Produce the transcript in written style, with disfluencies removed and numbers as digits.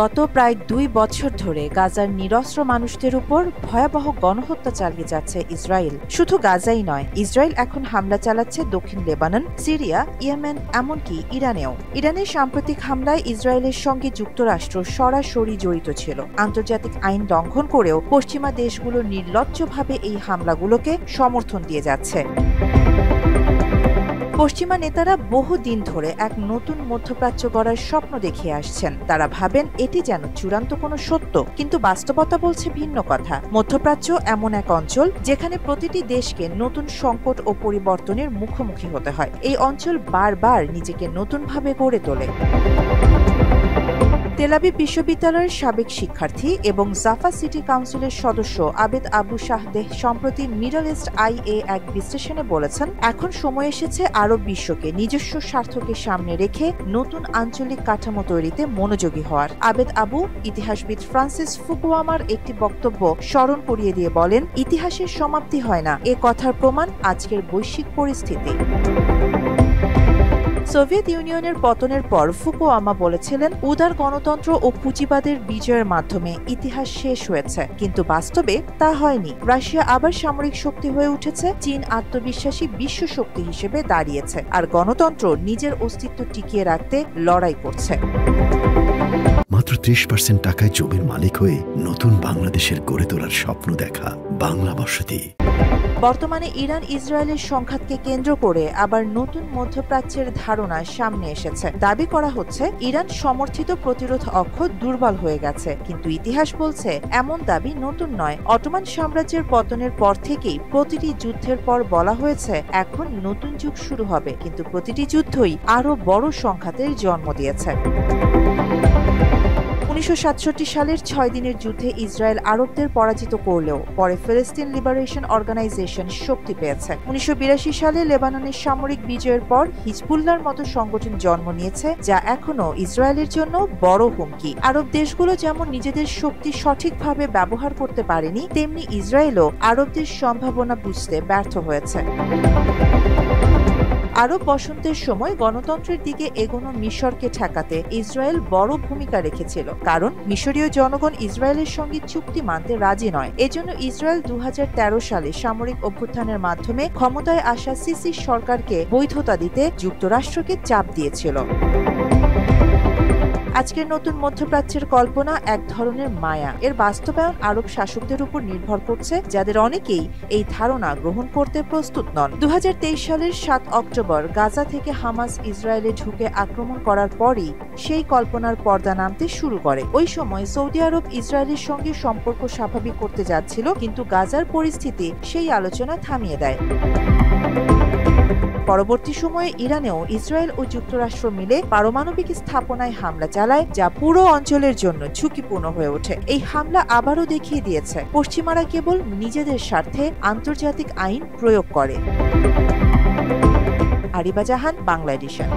গত প্রায় ২ বছর ধরে গাজার নিরস্ত্র মানুষদের উপর ভয়াবহ গণহত্যা চালিয়ে যাচ্ছে ইসরায়েল। শুধু গাজাই নয়, ইসরায়েল এখন হামলা চালাচ্ছে দক্ষিণ লেবানন, সিরিয়া, ইয়েমেন, এমনকি ইরানেও। ইরানের সাম্প্রতিক হামলায় ইসরায়েলের সঙ্গে যুক্তরাষ্ট্র সরাসরি জড়িত ছিল। আন্তর্জাতিক আইন লঙ্ঘন করেও পশ্চিমা দেশগুলো নির্লজ্জভাবে এই হামলাগুলোকে সমর্থন দিয়ে যাচ্ছে। পশ্চিমা নেতারা বহুদিন ধরে এক নতুন মধ্যপ্রাচ্য গড়ার স্বপ্ন দেখিয়ে আসছেন। তারা ভাবেন এটি যেন চূড়ান্ত কোনো সত্য, কিন্তু বাস্তবতা বলছে ভিন্ন কথা। মধ্যপ্রাচ্য এমন এক অঞ্চল যেখানে প্রতিটি দেশকে নতুন সংকট ও পরিবর্তনের মুখোমুখি হতে হয়। এই অঞ্চল বারবার নিজেকে নতুনভাবে গড়ে তোলে। তেল আবিব বিশ্ববিদ্যালয়ের সাবেক শিক্ষার্থী এবং জাফা সিটি কাউন্সিলের সদস্য আবেদ আবু শাহদেহ সম্প্রতি মিডল ইস্ট আই-এ এক বিশ্লেষণে বলেছেন, এখন সময় এসেছে আরব বিশ্বকে নিজস্ব স্বার্থকে সামনে রেখে নতুন আঞ্চলিক কাঠামো তৈরিতে মনোযোগী হওয়ার। আবেদ আবু ইতিহাসবিদ ফ্রান্সিস ফুকুয়ামার একটি বক্তব্য স্মরণ করিয়ে দিয়ে বলেন, ইতিহাসের সমাপ্তি হয় না, এ কথার প্রমাণ আজকের বৈশ্বিক পরিস্থিতি। সোভিয়েত ইউনিয়নের পতনের পর ফুকুয়ামা বলেছিলেন, উদার গণতন্ত্র ও পুঁজিবাদের বিজয়ের মাধ্যমে ইতিহাস শেষ হয়েছে, কিন্তু বাস্তবে তা হয়নি। রাশিয়া আবার সামরিক শক্তি হয়ে উঠেছে, চীন আত্মবিশ্বাসী বিশ্ব শক্তি হিসেবে দাঁড়িয়েছে, আর গণতন্ত্র নিজের অস্তিত্ব টিকিয়ে রাখতে লড়াই করছে। মাত্র ৩০% টাকায় জমির মালিক হয়ে নতুন বাংলাদেশের গড়ে তোলার স্বপ্ন দেখা বাংলা বসতি। বর্তমানে ইরান ইসরায়েলের সংঘাতকে কেন্দ্র করে আবার নতুন মধ্যপ্রাচ্যের ধারণা সামনে এসেছে। দাবি করা হচ্ছে, ইরান সমর্থিত প্রতিরোধ অক্ষ দুর্বল হয়ে গেছে, কিন্তু ইতিহাস বলছে এমন দাবি নতুন নয়। অটোমান সাম্রাজ্যের পতনের পর থেকেই প্রতিটি যুদ্ধের পর বলা হয়েছে এখন নতুন যুগ শুরু হবে, কিন্তু প্রতিটি যুদ্ধই আরো বড় সংঘাতের জন্ম দিয়েছে। ১৯৬৭ সালের ৬ দিনের যুদ্ধে ইসরায়েল আরবদের পরাজিত করলেও পরে ফিলিস্তিন লিবারেশন অর্গানাইজেশন শক্তি পেয়েছে। ১৯৮২ সালে লেবাননের সামরিক বিজয়ের পর হিজবুল্লাহর মতো সংগঠন জন্ম নিয়েছে, যা এখনো ইসরায়েলের জন্য বড় হুমকি। আরব দেশগুলো যেমন নিজেদের শক্তি সঠিকভাবে ব্যবহার করতে পারেনি, তেমনি ইসরায়েলও আরবদের সম্ভাবনা বুঝতে ব্যর্থ হয়েছে। আরব বসন্তের সময় গণতন্ত্রের দিকে এগোনো মিশরকে ঠেকাতে ইসরায়েল বড় ভূমিকা রেখেছিল, কারণ মিশরীয় জনগণ ইসরায়েলের সঙ্গে চুক্তি মানতে রাজি নয়। এজন্য ইসরায়েল ২০১৩ সালে সামরিক অভ্যুত্থানের মাধ্যমে ক্ষমতায় আসা সিসি সরকারকে বৈধতা দিতে যুক্তরাষ্ট্রকে চাপ দিয়েছিল। আজকের নতুন মধ্যপ্রাচ্যের কল্পনা এক ধরনের মায়া। এর বাস্তবায়ন আরব শাসকদের উপর নির্ভর করছে, যাদের অনেকেই এই ধারণা গ্রহণ করতে প্রস্তুত নন। ২০২৩ সালের ৭ অক্টোবর গাজা থেকে হামাস ইসরায়েলে ঢুকে আক্রমণ করার পরই সেই কল্পনার পর্দা নামতে শুরু করে। ওই সময় সৌদি আরব ইসরায়েলের সঙ্গে সম্পর্ক স্বাভাবিক করতে যাচ্ছিল, কিন্তু গাজার পরিস্থিতি সেই আলোচনা থামিয়ে দেয়। পরবর্তী সময়ে ইরানেও ইসরায়েল ও যুক্তরাষ্ট্র মিলে পারমাণবিক স্থাপনায় হামলা চালায়, যা পুরো অঞ্চলের জন্য ঝুঁকিপূর্ণ হয়ে ওঠে। এই হামলা আবারও দেখিয়ে দিয়েছে পশ্চিমারা কেবল নিজেদের স্বার্থে আন্তর্জাতিক আইন প্রয়োগ করে। আরিবা জাহান, বাংলা এডিশন।